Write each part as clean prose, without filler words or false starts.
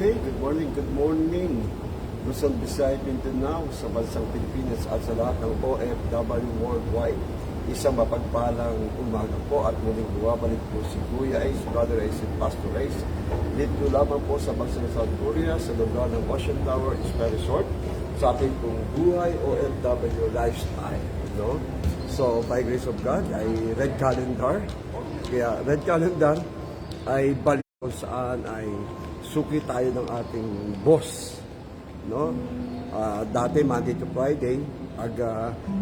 Okay, good morning. Luzon, Visayas, Mindanao, sa bansang Pilipinas at sa lahat ng OFW worldwide. Isang mapagpalang umaga po at muling bumabalik po si Kuya Ace, Brother Ace and Pastor Ace. Dito lamang po sa bansang South Korea, sa lugar ng Ocean Tower Spa Resort, sa ating pong buhay OFW lifestyle. No? So, by grace of God, ay red calendar. Kaya red calendar ay balik kung saan ay suki tayo ng ating boss, no? Dati Monday to Friday,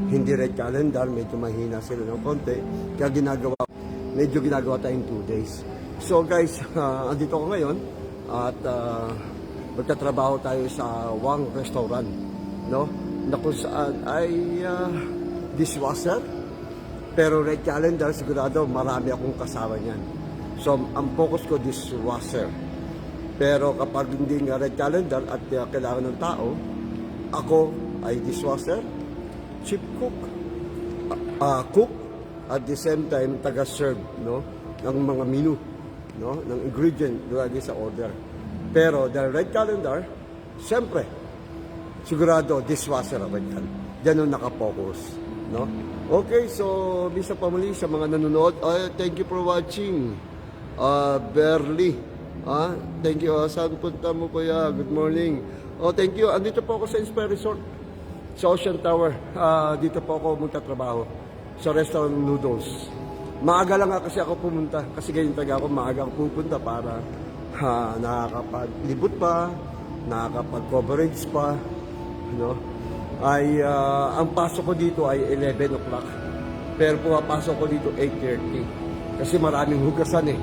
hindi red calendar, medyo mahina sila ng konti, kaya medyo ginagawa tayong 2 days. So guys, andito ko ngayon at magtatrabaho tayo sa Wang Restaurant, no? Na kung saan ay dishwasher, pero red calendar, sigurado marami akong kasama niyan. So, ang focus ko, dishwasher. Pero kapag hindi nga red calendar at kailangan ng tao, ako ay dishwasher, chief cook, cook, at the same time, taga-serve, no? Ng mga menu, no? Ng ingredient, lagi sa order. Pero, the red calendar, siyempre, sigurado, dishwasser ako yan. Diyan yung nakapokus, no? Okay, so, bisa pa muli sa mga nanonood. Thank you for watching. Berly. Thank you. Saan punta mo, kuya? Good morning. Thank you. Andito po ako sa Spa Resort, sa Ocean Tower. Dito po ako magtatrabaho sa restaurant noodles. Maaga lang nga kasi ako pumunta. Kasi ganyan talaga ako, maaga ako pupunta para nakakapaglibot pa, nakakapag-coverage pa. No? Ang pasok ko dito ay 11 o'clock. Pero pumapasok ko dito 8:30. Kasi maraming hugasan eh.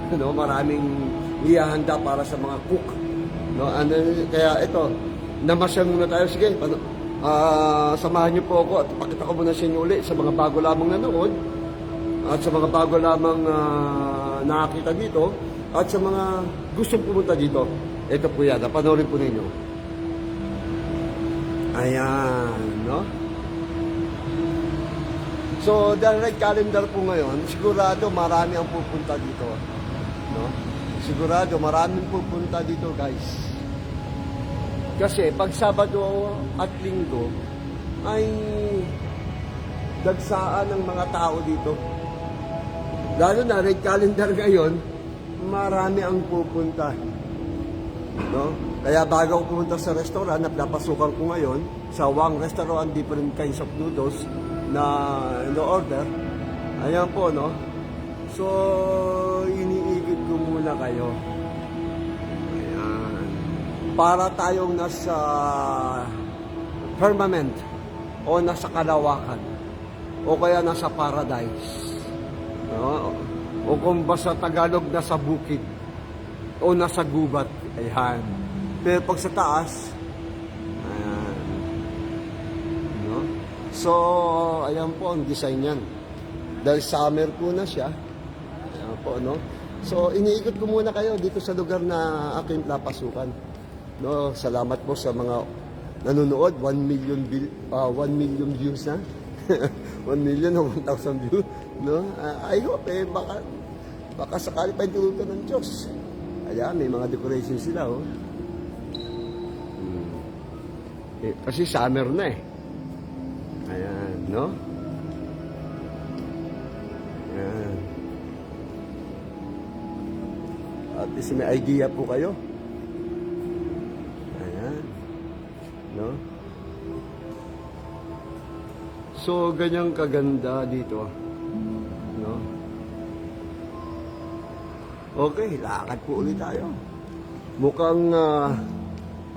No, maraming ihahanda para sa mga cook. No, kaya ito, namasyal muna tayo. Sige, samahan niyo po ako at pakita ko muna sa inyo ulit sa mga bago lamang nanood at sa mga bago lamang nakakita dito at sa mga gustong pumunta dito. Ito po yan, napanoorin po ninyo. Ayan, no? So, dahil red calendar po ngayon, sigurado marami ang pupunta dito. No? Sigurado maraming pupunta dito, guys. Kasi pag Sabado at Linggo ay dagsaan ng mga tao dito. Lalo na red calendar ngayon, marami ang pupunta. No? Kaya bago ako pumunta sa restaurant, napapasukan ko ngayon sa Wang Restaurant, different kinds of noodles na in-order. Ayan po, no? So, iniigit ko muna kayo. Ayan. Para tayong nasa firmament o nasa kalawakan o kaya nasa paradise. No? O kung ba sa Tagalog, nasa bukid o nasa gubat. Ayan. Pero pag sa taas, ayan. No? So, ayan po ang design yan. Dahil summer po na siya. Ayan po, no? So, iniikot ko muna kayo dito sa lugar na aking napasukan. No? Salamat po sa mga nanonood. 1 million views na. 1 million o 1,000 views. No? I hope, baka sakali pa yung tulutan ng Diyos. Ayan, may mga decorations sila, oh. Kasi summer na eh. Ayan, no? Ayan. At least may idea po kayo. Ayan. No? So, ganyang kaganda dito. No? Okay, lakad po ulit tayo. Mukhang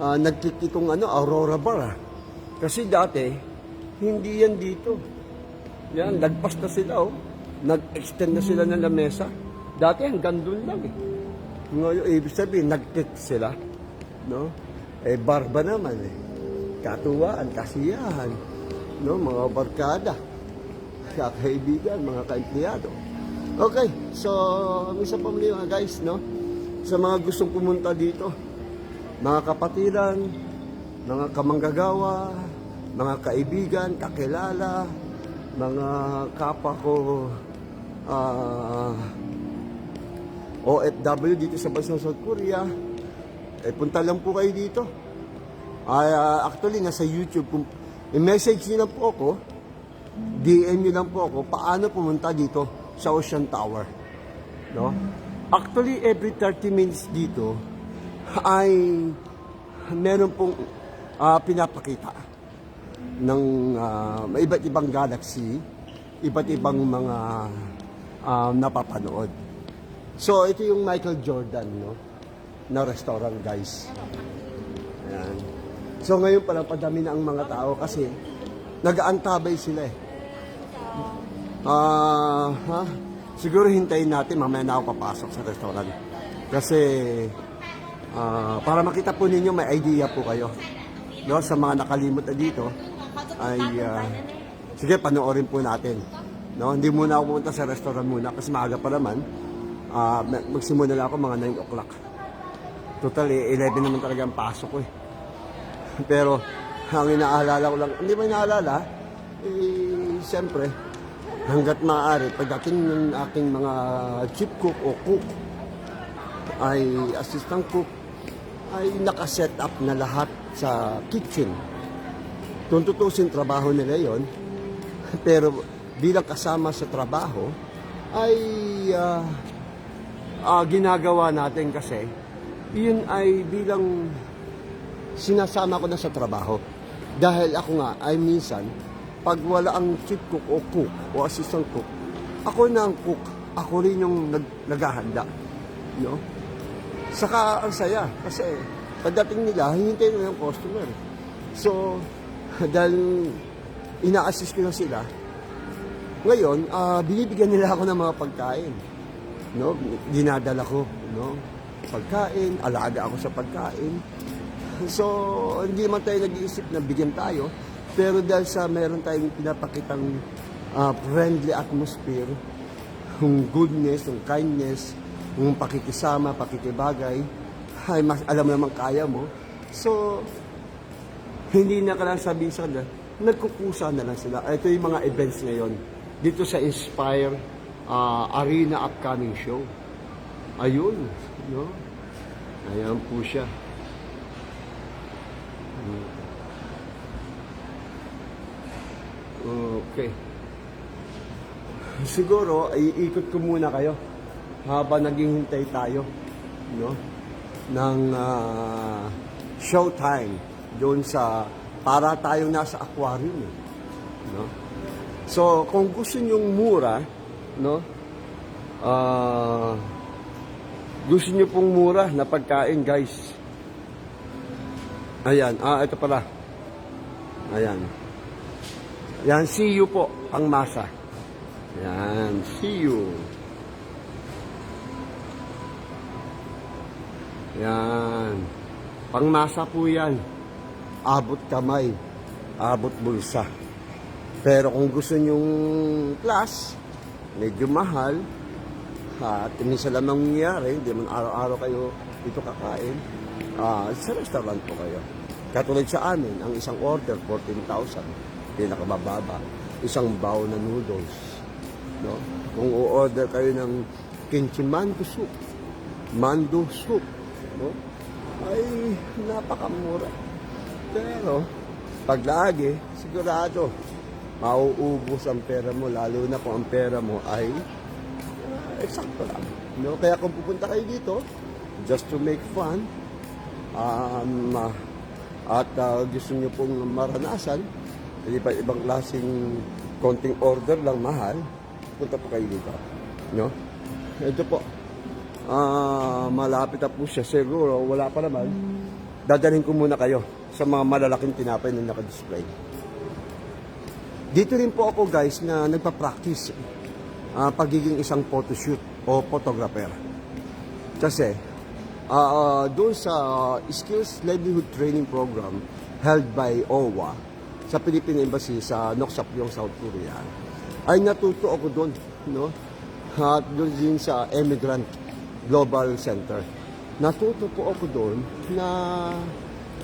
nagkikitong Aurora Bar. Kasi dati, hindi yan dito. Yan, nagpas na sila, oh. Nag-extend na sila ng lamesa. Dati hanggang doon lang eh. Ngayon, ibig sabihin, nag-kick sila. No? Bar ba naman eh. Katuwaan, kasiyahan. No? Mga barkada. Kakaibigan, mga kaempleyado. Okay, so, misa pa muli mga guys, no? Sa mga gustong pumunta dito, mga kapatiran, mga kamanggagawa, mga kaibigan, kakilala, mga kapwa ko OFW dito sa bansang South Korea, punta lang po kayo dito. Actually, nasa YouTube, kung i-message nyo lang po ako, DM nyo lang po ako, paano pumunta dito sa Ocean Tower. No? Actually, every 30 minutes dito, ay meron pong pinapakita ng iba't ibang galaxy, iba't ibang mga napapanood. So, ito yung Michael Jordan, no? Na restaurant, guys. Ayan. So, ngayon palang padami na ang mga tao kasi nag-aantabay sila eh. Siguro hintayin natin, mamaya na ako papasok sa restaurant. Kasi, para makita po ninyo, may idea po kayo. No? Sa mga nakalimot na dito, ay, sige, panoorin po natin. No? Hindi muna ako pumunta sa restaurant muna kasi maaga pa naman. Magsimula na ako mga 9 o'clock. Total, 11 naman talaga ang pasok ko eh. Pero, ang inaalala ko lang, hindi ba inaalala? Siyempre, hanggat maaari, pagdating ng aking mga chief cook o cook, ay assistant cook, ay nakaset up na lahat sa kitchen. Kung tutusin, trabaho nila yon. Pero bilang kasama sa trabaho, ay ginagawa natin kasi, yun ay bilang sinasama ko na sa trabaho. Dahil ako nga ay minsan, pag wala ang chief cook o cook o assistant cook, ako na ang cook. Ako rin yung naghahanda. No? Saka ang saya. Kasi pagdating nila, hihintay na yung customer. So, dahil ina-assist ko na sila, ngayon, binibigyan nila ako ng mga pagkain. No? Dinadala ko. No? Pagkain, alaga ako sa pagkain. So, hindi man tayo nag-iisip na bigyan tayo, pero dahil sa meron tayong pinapakitang friendly atmosphere, yung goodness, yung kindness, yung pakikisama, pakikibagay, ay mas alam naman kaya mo. So, hindi na ka lang sabihin sa kanila, nagkukusa na lang sila. Ito yung mga events ngayon, dito sa Inspire Arena upcoming show. Ayun, no? Ayan po siya. Okay. Siguro, iikot ko muna kayo habang naghihintay tayo, no? Ng showtime doon sa para tayong nasa aquarium, no? So, kung gusto nyong mura, no? Gusto nyo pong mura na pagkain, guys. Ayan, ito pala. Ayan. Yan, see you po, ang masa. Yan, see you. Yan. Pangmasa po yan. Abot kamay, abot bulsa. Pero kung gusto nyong plus, medyo mahal, at minsan lang mangyayari, hindi man araw-araw kayo dito kakain, sa restaurant po kayo. Katulad sa amin, ang isang order, 14,000. Pinakabababa. Isang bowl na noodles. No? Kung o-order kayo ng kimchi mandu soup, no? Ay napakamura. Pero, pag lagi, sigurado, mauubos ang pera mo, lalo na kung ang pera mo ay eksakto lang. No? Kaya kung pupunta kayo dito, just to make fun, at gusto nyo pong maranasan, ibang klaseng konting order lang mahal, punta po kayo dito. No? Ito po, malapit na po siya. Siguro, wala pa naman. Dadalhin ko muna kayo sa mga malalaking tinapay na naka-display. Dito rin po ako, guys, na nagpa-practice pagiging isang photoshoot o photographer. Kasi, doon sa Skills Livelihood Training Program held by OWA sa Philippine Embassy sa Nok Sapyong, South Korea, ay natuto ako doon, no? At doon din sa Emigrant Global Center. Natuto po ako doon na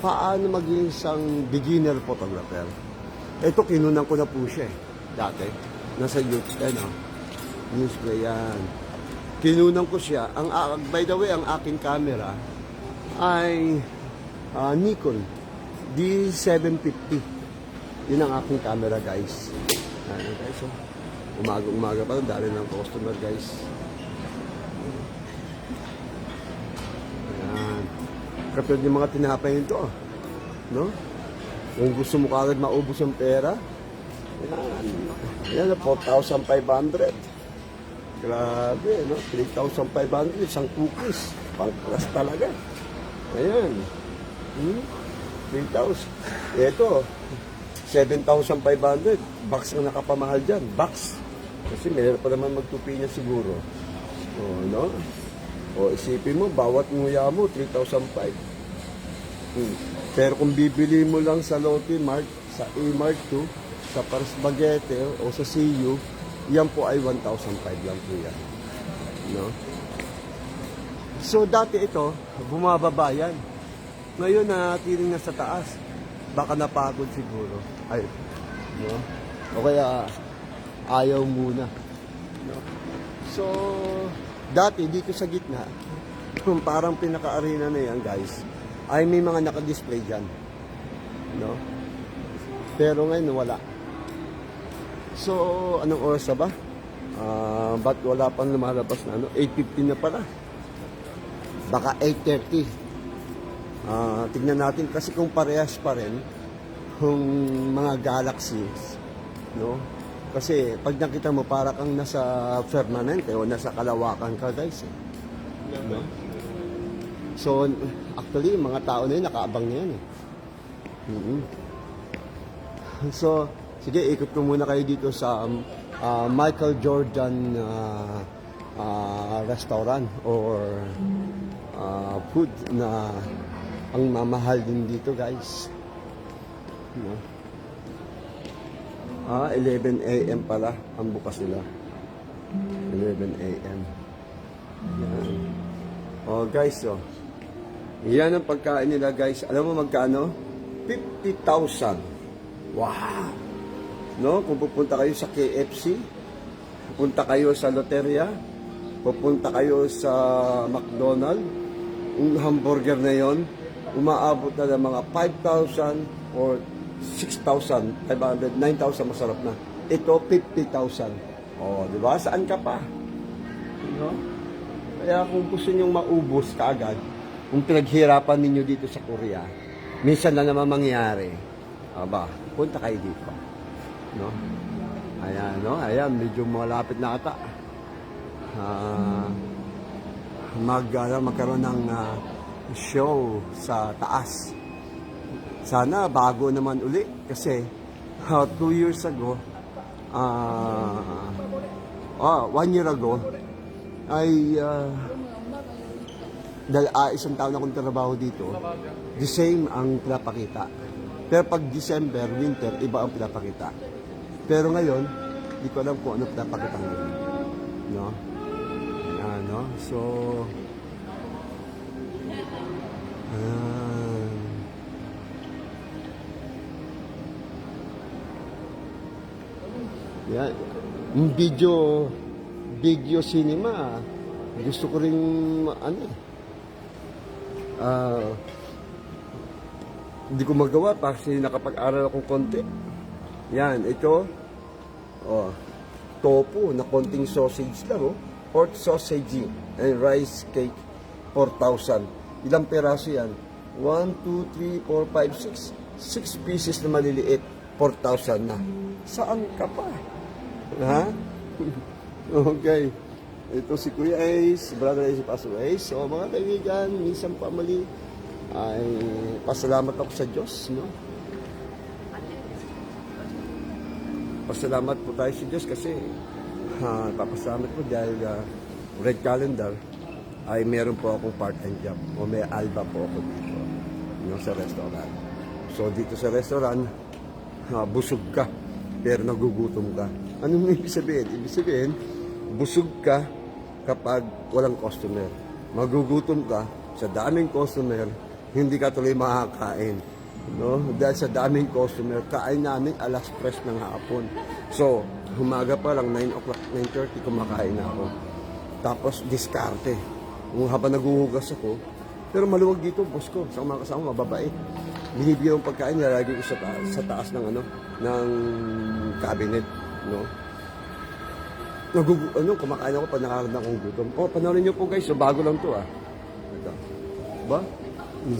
paano maging isang beginner photographer. Ito, kinunan ko na po siya dati. Nasa youth, news ko yan. Kinunan ko siya. By the way, ang aking camera ay Nikon D750. Yun ang aking camera, guys. Ayan, guys. Oh. Umaga pa, dali ng customer, guys. Ayan. Kapag yung mga tinapay nito, no? Kung gusto mo kagad maubos ang pera, yan, 4,500. Grabe, no? 3,500, isang cookies. Pangklas talaga. Ayan. 3,000. Ito, 7,500. Box ang nakapamahal dyan. Box. Kasi meron pa naman magtupi niya siguro. O, no? O, isipin mo, bawat nguya mo, 3,500. Pero kung bibili mo lang sa Lotte Mart, sa A-Mart 2, sa Parspagete o sa CU, yan po ay 1,500 lang po yan. No? So, dati ito, bumababa yan. Ngayon, natiling na sa taas. Baka napagod siguro. Ay, no? O kaya, ayaw muna. No? So, dati, dito sa gitna, parang pinaka-arena na yan, guys, ay may mga naka-display dyan. No? Pero ngayon, wala. So, anong oras na ba? Ba't wala pang lumalabas na ano? 8:15 na pala. Baka 8:30. Tignan natin kasi kung parehas pa rin kung mga galaxies, no? Kasi pag nakita mo para kang nasa Permanente o nasa Kalawakan ka, guys. No? So, actually, mga tao na yun, nakaabang na yan. So, sige, ikot ko muna kayo dito sa Michael Jordan restaurant or food na ang mamahal din dito, guys. No? 11 a.m. pala ang bukas nila. 11 a.m. Yan. Oh, guys, oh. Yan ang pagkain nila, guys. Alam mo magkano? 50,000. Wow! No? Kung pupunta kayo sa KFC, pupunta kayo sa Loteria, pupunta kayo sa McDonald's, yung hamburger na yon, umaabot na ng mga 5,000 or 6,500, 9,000 masarap na. Ito, 50,000. Oh, di ba? Saan ka pa? No? Kaya kung gusto nyong maubos kaagad, kung pinaghirapan ninyo dito sa Korea, minsan na naman mangyari. Aba, punta kayo dito. No? Ayan, no? Ayan, medyo malapit na ata. Magkaroon ng show sa taas. Sana bago naman uli kasi 2 years ago, 1 year ago, ay dahil isang taon akong trabaho dito, the same ang pinapakita. Pero pag December, winter, iba ang pinapakita. Pero ngayon, di ko alam kung ano pinapakita ngayon. No? Ano? So, yan. Yung video cinema, gusto ko rin, hindi ko magawa kasi nakapag-aral akong konti. Yan, ito, tofu na konting sausage lang, pork sausage and rice cake, 4,000. Ilang peraso yan? 1, 2, 3, 4, 5, 6. 6 pieces na maliliit, 4,000 na. Saan ka pa? Ha? Okay. Ito si Kuya Ace, Brother Ace, Pastor Ace. So mga kaibigan, minsan pa mali, ay pasalamat ako sa Diyos, no? Pasalamat po tayo sa Diyos kasi papasalamat po dahil Red Calendar ay meron po akong part-time job o may alba po ako dito, sa restaurant. So dito sa restaurant, busog ka pero nagugutom ka. Anong ibig sabihin? Ibig sabihin, busog ka kapag walang customer. Magugutom ka sa daming customer, hindi ka tuloy makakain. No? Dahil sa daming customer, kain namin alas 3 ng hapon. So, humaga pa lang, 9 o'clock, 9:30, kumakain na ako. Tapos, diskarte. Kung habang naguhugas ako, Pero maluwag dito, boss ko, sa mga kasama, mababait. Binibigyan ng pagkain, nilalagay ko sa taas ng ng cabinet, no? Kumakain ako pag nakakaramdam akong gutom. Panoorin niyo po guys, so bago lang to Ito. Ba?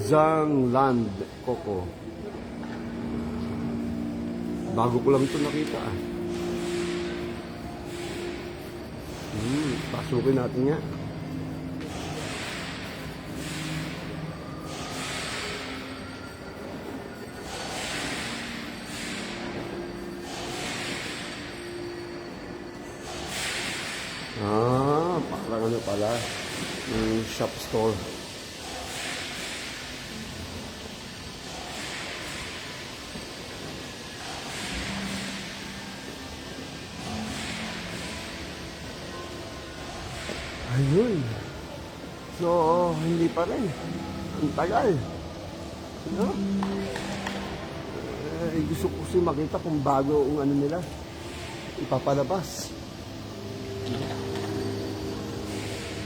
Zhang Land Coco. Bago ko lang ito nakita Pasukin natin nga. Parang pala, yung shop store. Ayun. So, hindi pa rin. Ang tagal. No? Gusto ko kasi makita kung bago ang nila ipapalabas.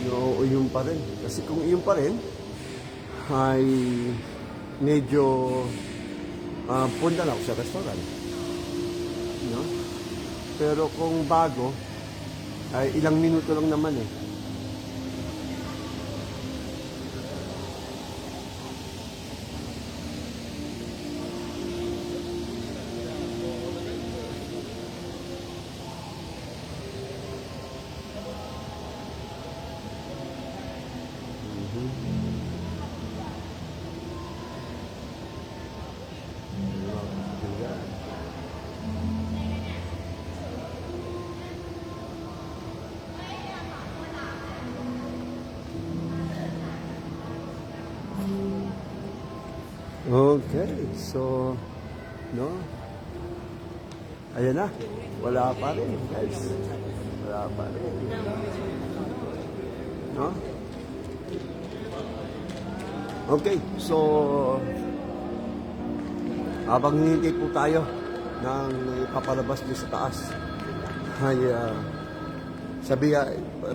No, yun pa rin. Kasi kung yun pa rin, ay medyo punta na ako sa restaurant. No? Pero kung bago, ay ilang minuto lang naman Okay, so, no? Ayan na. Wala pa rin, guys. Wala pa rin. No? Okay, so, habang hinihintay po tayo ng ipapalabas din sa taas, ay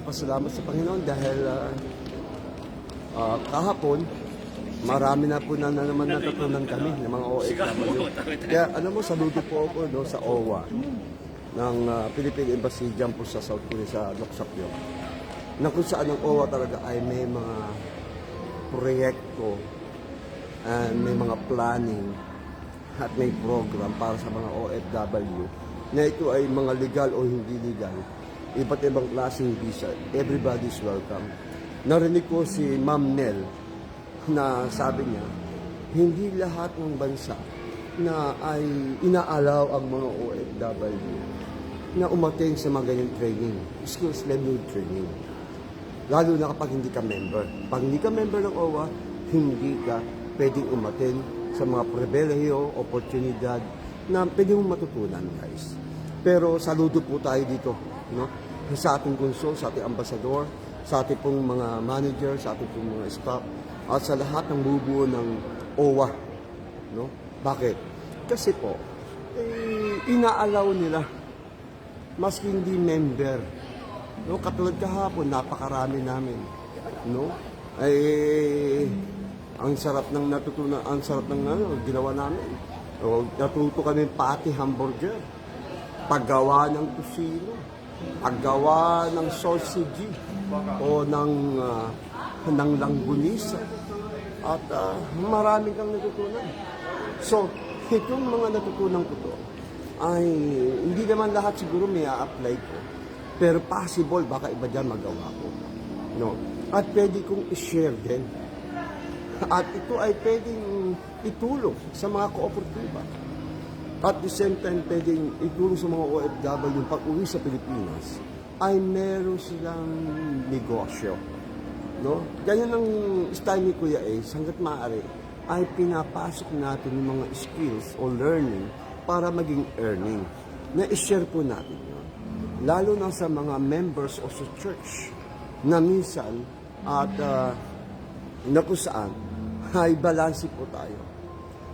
pasalamat sa Panginoon dahil kahapon, marami na po na naman natutunan kami ng mga OFW. Kaya alam mo, saludo po ako sa OWA ng Philippine Embassy dyan po sa South Korea, sa Loksapyo. Na kung saan ang OWA talaga ay may mga proyekto and may mga planning at may program para sa mga OFW na ito ay mga legal o hindi legal. Iba't ibang klaseng visa. Everybody's welcome. Narinig ko si Ma'am Nel na sabi niya, hindi lahat ng bansa na ay inaalaw ang mga OFW na umattend sa mga ganyang training, skills level training. Lalo na kapag hindi ka member. Pag hindi ka member ng OWA, hindi ka pwedeng umattend sa mga pribilehiyo, oportunidad na pwede mong matutunan, guys. Pero saludo po tayo dito, no? Sa ating konsul, sa ating ambasador, sa ating pong mga manager, sa ating pong mga staff, at sa lahat ng bubuo ng OWA. No? Bakit? Kasi po, inaalaw nila, maski hindi member. No? Katulad kahapon, napakarami namin. No? Ang sarap ng natutunan, ang sarap ng ginawa namin. Natuto kami pati hamburger, paggawa ng kusino, paggawa ng sausage, o ng langgunisa, at marami kang natutunan. So, itong mga natutunan ko to, ay hindi naman lahat siguro may a-apply ko, pero possible baka iba dyan magawa ko. No? At pwede kong i-share din. At ito ay pwedeng itulong sa mga kooperatiba. At the same time, pwedeng itulong sa mga OFW yung pag-uwi sa Pilipinas ay meron silang negosyo. No? Ganyan ang style ni Kuya Ace, hanggat maaari, ay pinapasok natin yung mga skills o learning para maging earning. Na-share po natin yun. Lalo na sa mga members o sa church na minsan at na kung saan ay balansi po tayo.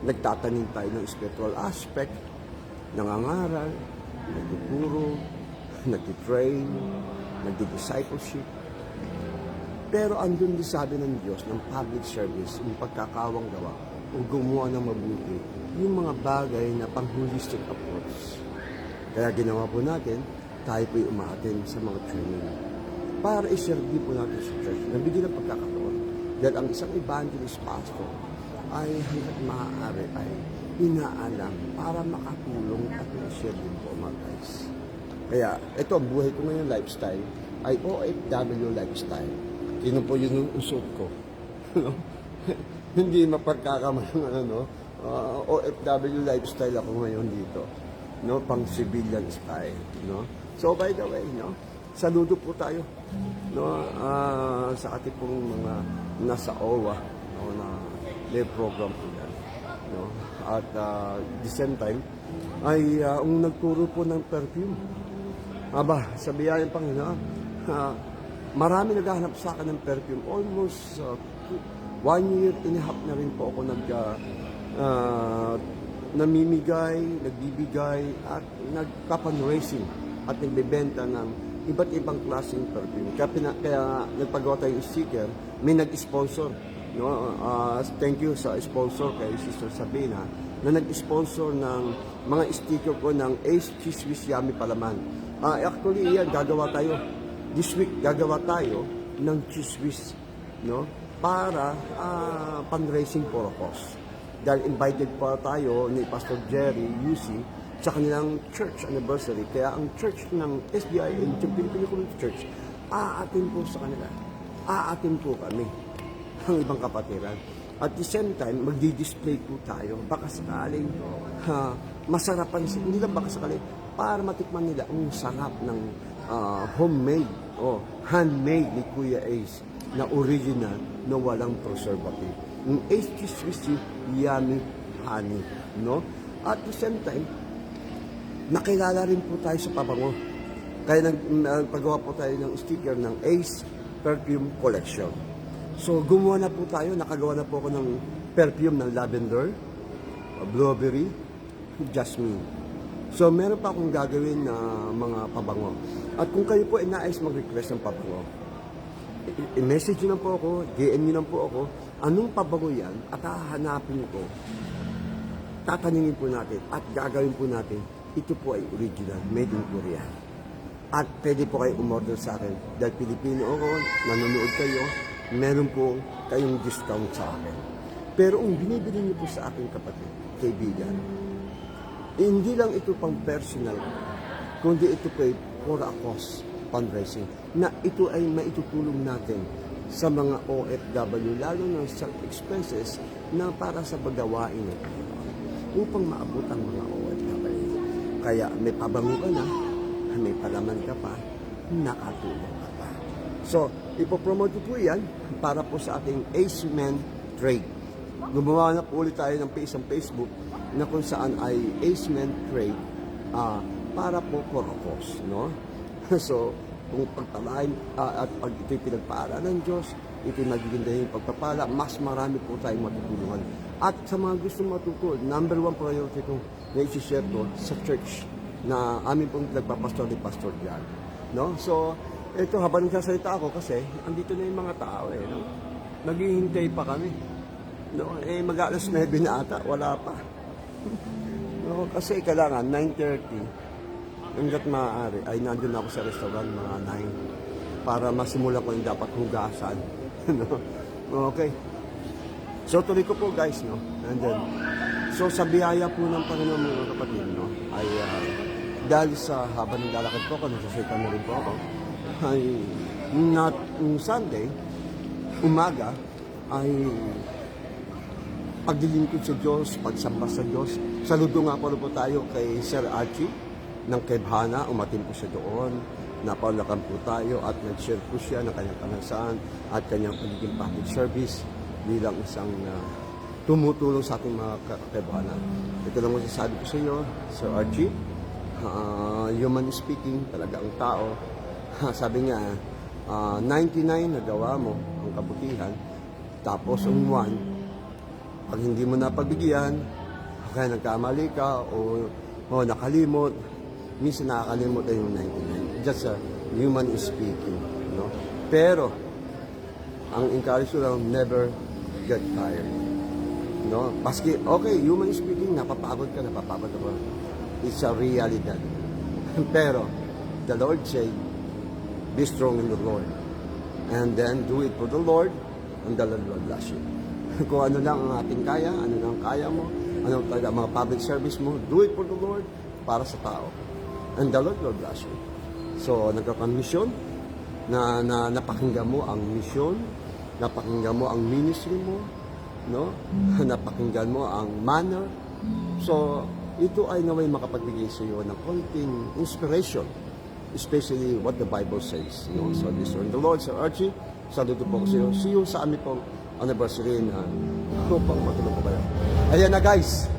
Nagtatanim tayo ng spiritual aspect, nangangaral, nagtuturo, nagtitrain, nagdi-discipleship. Pero andun din sabi ng Diyos ng public service, yung pagkakawang gawa o gumawa ng mabuti, yung mga bagay na pang-holistic approach. Kaya ginawa po natin, tayo po'y umaatin sa mga training para iservi po natin sa church. Nabigyan ng pagkakataon. Dahil ang isang evangelist pastor ay hanggat maaari ay inaalam para makatulong at ma-share din po mga guys. Kaya ito, ang buhay ko ngayon lifestyle ay OFW lifestyle. Yun po yun yung usot ko. Hindi mapagkakaman ng OFW lifestyle ako ngayon dito. No, pang civilian style, no? So by the way, no, saludo po tayo, no, sa ating pong mga nasa OWA, no, na may program po yan, no? At the same time ay ang nagturo po ng perfume. Aba, sa biyayang Panginoon, marami naghahanap sa akin ng perfume. Almost 1 year and a half na rin po ako namimigay, nagbibigay, at nagpa-fundraising at nagbebenta ng iba't ibang klaseng perfume. Kaya nagpagawa tayong sticker, may nag-sponsor. No? Thank you sa sponsor kay Sister Sabina na nag-sponsor ng mga sticker ko ng Ace Cheese Swiss Yummy Palaman. Actually, yan, gagawa tayo. This week, gagawa tayo ng Cheese Swiss, no? Para fundraising for a cause. Dahil invited pa tayo ni Pastor Jerry UC sa kanilang church anniversary. Kaya ang church ng SDI and Philippine Community Church, aatin po sa kanila. Aatin po kami, ang ibang kapatiran. At the same time, magdi-display po tayo. Baka sakaling masarapan, hindi lang baka sakaling, para matikman nila ang sarap ng homemade o handmade ni Kuya Ace na original na walang preservative. Yung Ace Swiss Yummy Honey, no? At the same time, nakilala rin po tayo sa pabango. Kaya nagpagawa po tayo ng sticker ng Ace Perfume Collection. So, gumawa na po tayo, nakagawa na po ako ng perfume ng lavender, blueberry, jasmine. So, meron pa akong gagawin na mga pabango. At kung kayo po ay nais mag-request ng pabango, i-message nyo lang po ako, DM nyo lang po ako, anong pabango yan, at hahanapin ko, tatanungin po natin, at gagawin po natin, ito po ay original, made in Korea. At pwede po kayo umorder sa akin, dahil Pilipino ako, nanonood kayo, meron po kayong discount sa akin. Pero kung binibili niyo po sa akin kapatid, kaibigan, hindi lang ito pang personal, kundi ito po ay for a cause fundraising, na ito ay maitutulong natin sa mga OFW, lalo na sa expenses na para sa paggawain ng Panginoon, upang maabot ang mga OFW. Kaya may pabango ka na, may palaman ka pa, nakatulong ka pa. So, ipopromote po yan para po sa ating Ace Men Trade. Gumawa na po ulit tayo ng page ng Facebook na kung saan ay Ace Men Trade para po for a cause, no? So, kung pagpalain at pag ito'y pinagpaala ng Diyos, ito'y magiging dahil pagpapala, mas marami po tayong matutulungan. At sa mga gustong matutulog, number 1 priority itong na-share ko sa church na amin pong nagpapastor ni Pastor Jan. No? So, ito habang nagsasalita ako kasi andito na yung mga tao no? Naghihintay pa kami. No? Mag-alas 9 na ata, wala pa. No? Kasi kailangan 9:30 hanggat maaari ay nandun ako sa restaurant mga 9 para masimula ko yung dapat hugasan. No? Okay. So tuloy ko po guys, no? And then, so sa biyaya po ng Panginoon mga kapatid, no? Ay dahil sa habang naglalakad po ako, nagsasita na rin po ako, ay Sunday, umaga, ay paglilingkod sa Diyos, pagsamba sa Diyos. Saludo nga po tayo kay Sir Archie ng Kebhana, umatin po siya doon, napalakan po tayo at nag-share po siya ng kanyang panasaan at kanyang pagiging public service bilang isang tumutulong sa ating mga Kebhana. Ito lang masasabi ko sa iyo, Sir Archie, human speaking, talaga ang tao, sabi niya, 99 nagawa mo ang kabutihan, tapos ang 1, pag hindi mo napagbigyan, kaya nagkamali ka o nakalimot, minsan nakakalimot ay yung 99. Just human speaking, no? Pero ang encourage ko lang, never get tired. No? Paski, okay, human speaking, napapagod ako. It's a realidad. Pero, the Lord say, be strong in the Lord. And then, do it for the Lord, and the Lord will bless you. Kung ano lang ang ating kaya, ano lang kaya mo, ano talaga mga public service mo, do it for the Lord, para sa tao. And the Lord will bless you. So, nagkakamisyon, na napakinggan mo ang misyon, napakinggan mo ang ministry mo, no? Napakinggan mo ang manner. So, ito ay naway makapagbigay sa iyo ng konting inspiration, especially what the Bible says. You know? So, this one, the Lord, Sir Archie, saludo po ko sa iyo. See you sa amin pong anniversary na upang matulog ko kayo. Ayan na guys.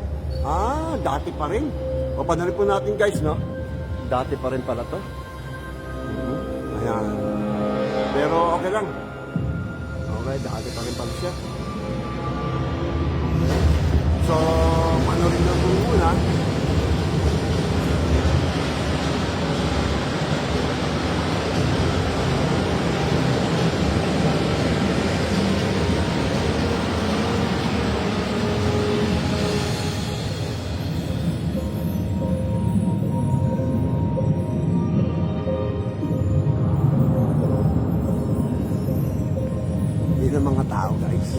Dati pa rin. O panarin po natin guys, no? Dati pa rin pala to. Ayan. Pero okay lang. Okay, dati pa rin pala siya. So, panorin na po muna. Ng mga tao guys.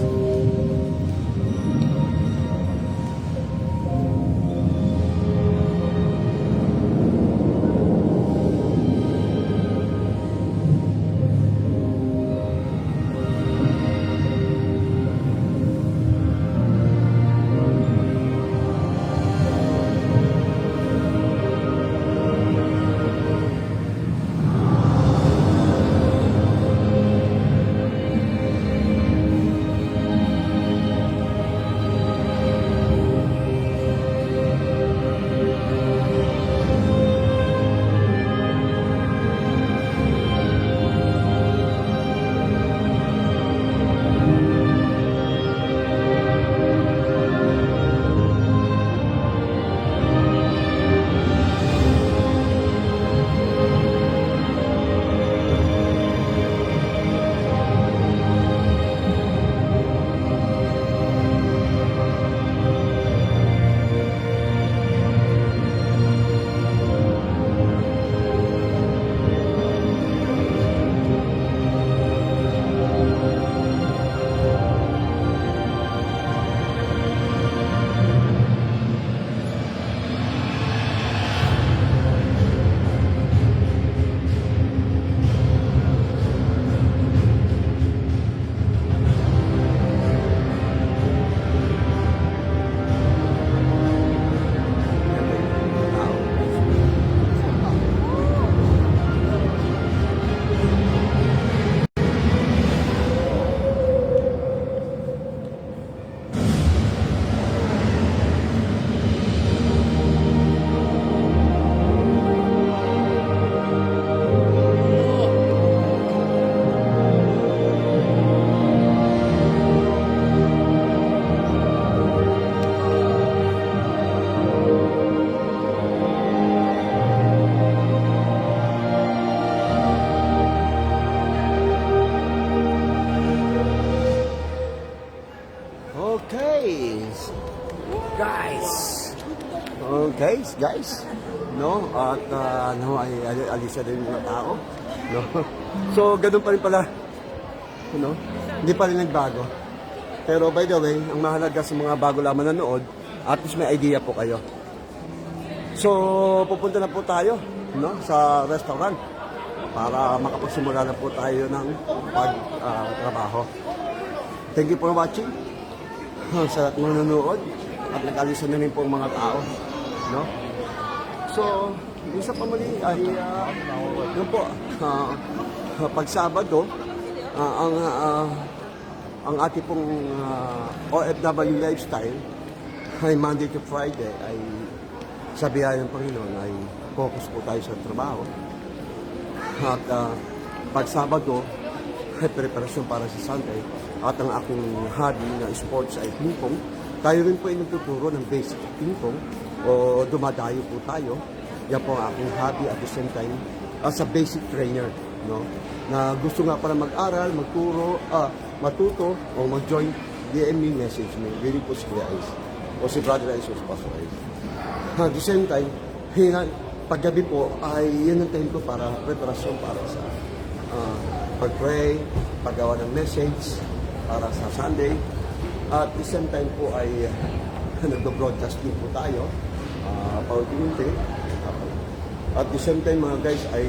Okay, guys. No? At ay alisa din yung mga tao. No? So, ganun pa rin pala. No? Hindi pa rin nagbago. Pero by the way, ang mahalaga sa mga bago lamang nanood, at least may idea po kayo. So, pupunta na po tayo, no, sa restaurant para makapagsimula na po tayo ng pagtrabaho. Thank you for watching. Sa lahat ng nanonood at nag-alisa na rin po ang mga tao. No? So, isa pa muli ay yun po, pag Sabado, ang ating pong OFW lifestyle ay Monday to Friday ay sa biyaya ng Panginoon ay focus po tayo sa trabaho. At pag Sabado ay preparasyon para sa Sunday. At ang aking hobby na sports ay ping-pong. Tayo rin po ay nagtuturo ng basic ping-pong o dumadayo po tayo. Yan po ang aking hobby at the same time as a basic trainer. no? Na gusto nga para mag-aral, matuto, o mag-join, DM me, message me. Really po si Kuya Ice. O si Brother Ice o si Pastor Ice. At the same time, paggabi po ay yan ang time ko para preparasyon para sa pag-pray, paggawa ng message para sa Sunday. At the same time po ay nag-broadcast din po tayo paunti-unti. At the same time mga guys ay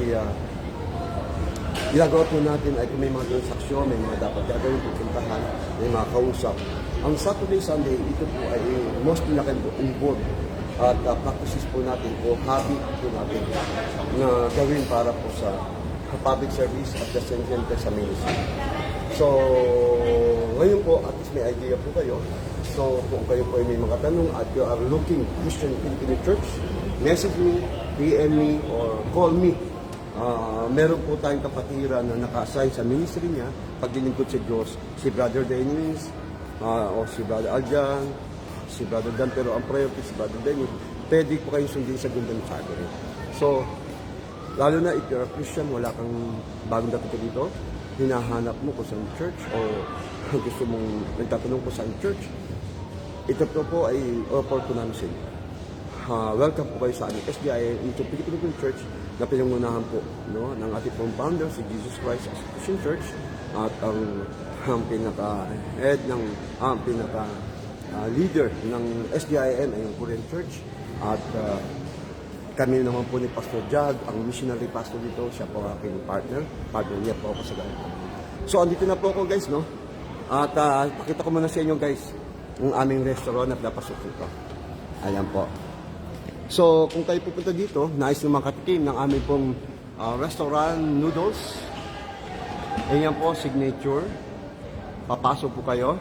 ginagawa po natin ay kung may mga transaksyon, may mga dapat gagawin, pupuntahan, may mga kausap. Ang Saturday, Sunday, ito po ay mostly na kayo involved. At practices po natin o hobby po natin na gawin para po sa public service at the same time sa ministry. So, ngayon po, at least may idea po kayo. So, kung kayo po ay may mga tanong at you are looking Christian Filipino Church, message me, DM me, or call me. Meron po tayong kapatiran na naka-assign sa ministry niya, paglilingkod sa Diyos, si Brother Dennis, o si Brother Aljan, si Brother Dan, pero ang priority si Brother Dennis, pwede po kayong sundin sa Gundang Family. So, lalo na if you're a Christian, wala kang bagong dating ka dito, hinahanap mo kung saan church, o gusto mong nagtatanong kung saan church, ito po ay offer ko namin sa inyo. Welcome po kayo sa aming SDI into Filipino Church na pinangunahan po, no, ng ating pong founder, si Jesus Christ as Christian Church, at ang pinaka-head ng leader ng SDIM ay yung Korean Church, at kami naman po ni Pastor Jag, ang missionary pastor dito, siya po ang aking partner niya po ako sa ganito. So andito na po ako guys, no, at pakita ko muna sa inyo guys ang aming restaurant na pinapasok ko. Ayan po. So, kung tayo pupunta dito, nais na makatikim ng aming pong restaurant noodles. Ayan po, signature. Papasok po kayo.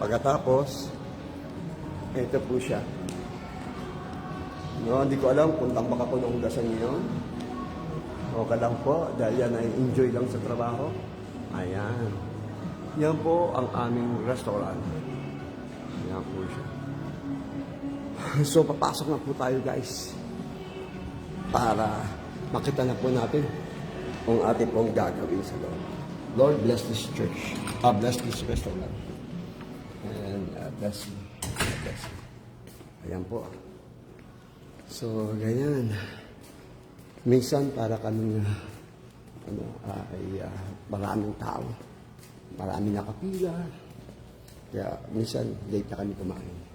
Pagkatapos, ito po siya. No, hindi ko alam kung tambak ako ng hugasan niyo. Okay lang po, dahil yan ay enjoy lang sa trabaho. Ayan. Yan po ang aming restaurant. Ayan po siya. So, papasok na po tayo guys para makita na po natin ang ating pong gagawin sa Lord. Lord, bless this church. Bless this restaurant. And bless me. Bless me. Ayan po. So, ganyan. Minsan, para kaming maraming tao. Maraming nakapila. Kaya, minsan, late na kami kumain.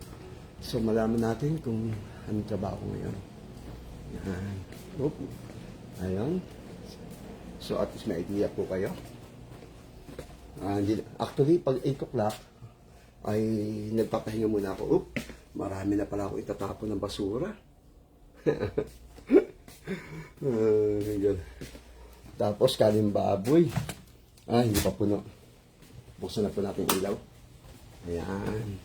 So, malaman natin kung anong trabaho ngayon. Yan. Oop. Ayan. So, at least may idea po kayo. Actually, pag 8 o'clock, ay nagpapahinga muna ako. Oop. Marami na pala ako itatapon ng basura. Tapos, kaling baboy. Hindi pa puno. Buksan na po natin ilaw. Ayan.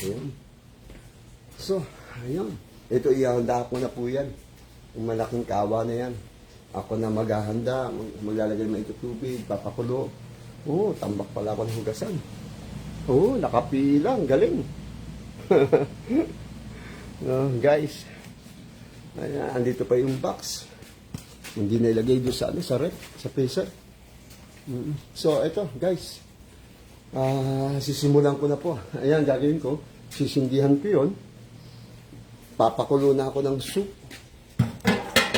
Ayan. So, ayan. Ito, ihanda ko na po yan. Yung malaking kawa na yan. Ako na maghahanda, maglalagay ng ito tubig, papakulo. Tambak pala ako ng hugasan. Nakapilang, galing. Guys, ayan, andito pa yung box. Hindi na ilagay doon sa rep, sa freezer. So, ito, guys. Sisimulan ko na po. Ayan, gagawin ko. Sisindihan ko yun. Papakulo na ako ng soup.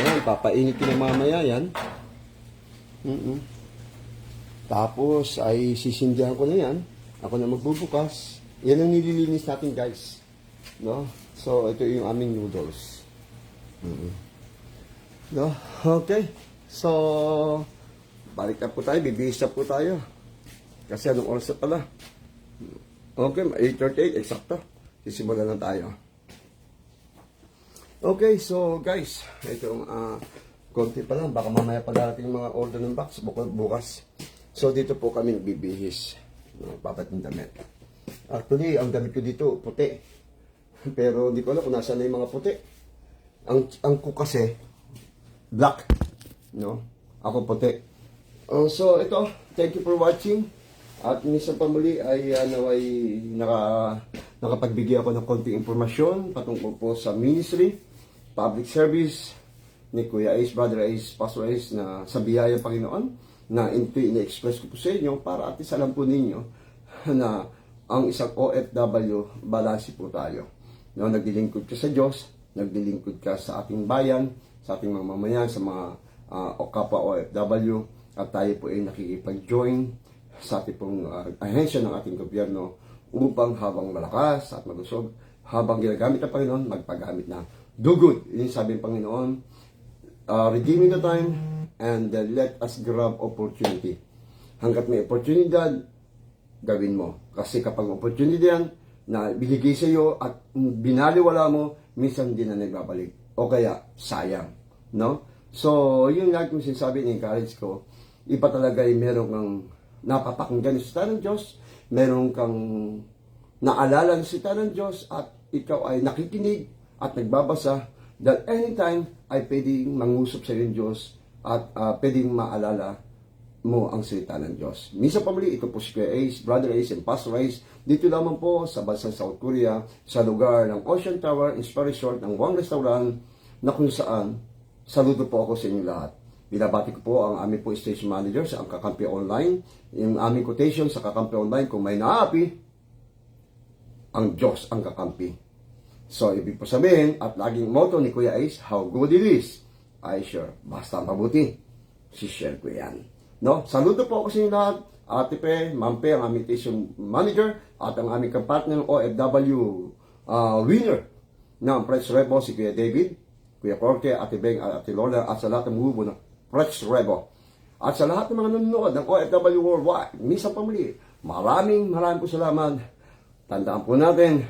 Ayan, papainit ko na mamaya yan. Tapos, ay sisindihan ko na yan. Ako na magbubukas. Yan ang nililinis natin, guys. No? So, ito yung aming noodles. No? Okay. So, balik na po tayo. Bibihis na po tayo. Kasi anong oras na pala? Okay, 8:38, eksakto. Sisimulan na tayo. Okay, so guys, ito konti pa lang. Baka mamaya pa darating mga order ng box bukas. So dito po kami nagbibihis. Papating damit. Actually, ang damit ko dito, puti. Pero hindi ko alam kung nasaan na yung mga puti. Ang ko kasi, black. No? Ako puti. So ito, thank you for watching. At minsan pa muli ay nakapagbigay ako ng konting impormasyon patungkol po sa ministry, public service, ni Kuya Ace, Brother Ace, Pastor Ace, na sa biyaya ng Panginoon, na ito ina-express ko po sa inyo para at least alam po ninyo na ang isang OFW, balansi po tayo. No, naglilingkod ka sa Diyos, naglilingkod ka sa ating bayan, sa ating mga mamayan, sa mga kapwa OFW, at tayo po ay nakikipag-join sa ating pong ahensya ng ating gobyerno upang habang malakas at malusog, habang ginagamit ng Panginoon, magpagamit na do good. Yun sabi ng Panginoon, redeeming the time and let us grab opportunity. Hanggat may opportunity, gawin mo. Kasi kapag opportunity yan na binigay sa iyo at binaliwala mo, minsan din na nagbabalik. O kaya, sayang. No? So, yung lagi kong sinasabi, encourage ko, iba talaga ay meron kang napapakinggan sa ng Diyos, meron kang naalala sa ng Diyos, at ikaw ay nakikinig at nagbabasa, that anytime ay pwedeng mangusap sa iyo ng Diyos at pwedeng maalala mo ang salita ng Diyos. Minsan pa muli, ito po si Kuya Ace, Brother Ace, and Pastor Ace, dito lamang po sa bansang South Korea, sa lugar ng Ocean Tower Inspire Resort ng Wang Restaurant, na kung saan, saludo po ako sa inyo lahat. Binabati ko po ang aming po station manager sa ang Kakampi Online, yung aming quotation sa Kakampi Online, kung may naapi, ang Diyos ang kakampi. So, ibig po sabihin, at laging motto ni Kuya Ace, how good it is, ay sure, basta mabuti, si-share ko yan. No? Saludo po ako sa inyo lahat, Ate Pe, Ma'am Pe, ang aming station manager, at ang aming kapartner OFW winner ng Press Rebo, si Kuya David, Kuya Corte, Ate Beng, Ate Lola, at sa lahat ng mubo ng Press Rebo. At sa lahat ng mga nanonood ng OFW Worldwide, minsan pa muli, maraming po salamat. Tandaan po natin,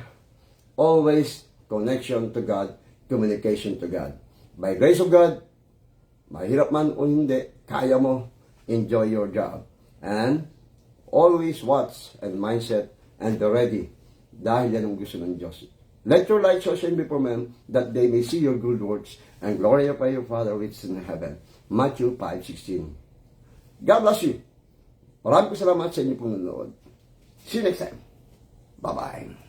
always connection to God, communication to God. By grace of God, mahirap man o hindi, kaya mo, enjoy your job. And always watch and mindset and the ready, dahil yan ang gusto ng Diyos. Let your light so shine before men, that they may see your good works and glorify your Father which is in heaven. Matthew 5:16. God bless you. Maraming salamat sa inyo pong nanonood. See you next time. Bye-bye.